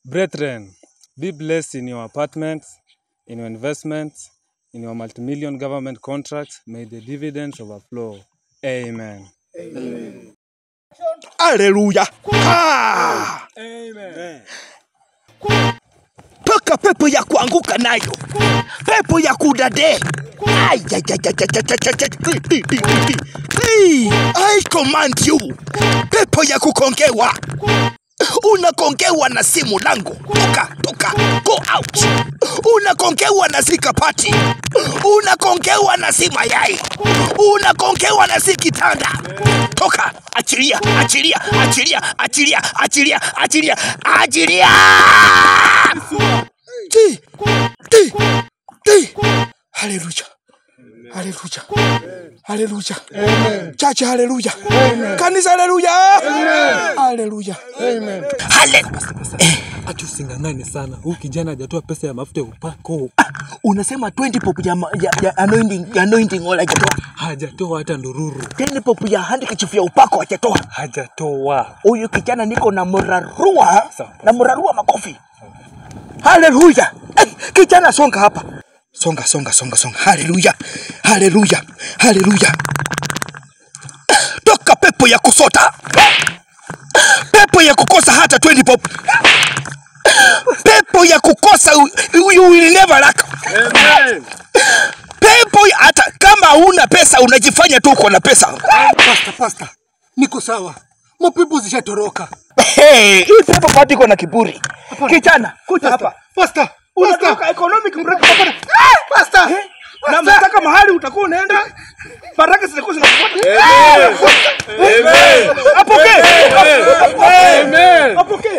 Brethren, be blessed in your apartments, in your investments, in your multi-million government contracts. May the dividends overflow. Amen. Amen. Hallelujah. Amen. Toka pepo ya kuanguka nayo. Pepo ya kudade. I command you. Pepo ya kukongewa. Unakongewa na simu langu. Toka. Go out. Unakongewa na zika party. Unakongewa na si mayai. Unakongewa na si kitanda. Toka. Achilia. Hallelujah. Hallelujah. Amen. Church, hallelujah. Amen. Kanisa, hallelujah. Amen. Hallelujah. Amen. Ati usingangane sana. Huyu kijana hajatoa pesa ya mafuta ya upako. Unasema 20 pop ya anointing wala hajatoa. Hajatoa hata ndururu. 10 pop ya handkerchief ya upako hajatoa. Hajatoa. Huyu kijana niko na murarua makofi. Hallelujah. Kijana songa hapa. Songa. Hallelujah. Toka pepo ya kusota. Pepo ya kukosa hata 20 pop. Pepo ya kukosa, you will never lack. Amen. Pepo hata kama huna pesa unajifanya tu uko na pesa. Pastor. Niko sawa. Mapepo zishatoroka. Hii pepo pati iko na kiburi. Kijana, kuja hapa. Pastor. Unataka economic break. Pastor. Na mtaka mahali utakuwa unaenda. Baraka zitakuwa zinakufuata. Amen. Apokee. Amen. Apokee.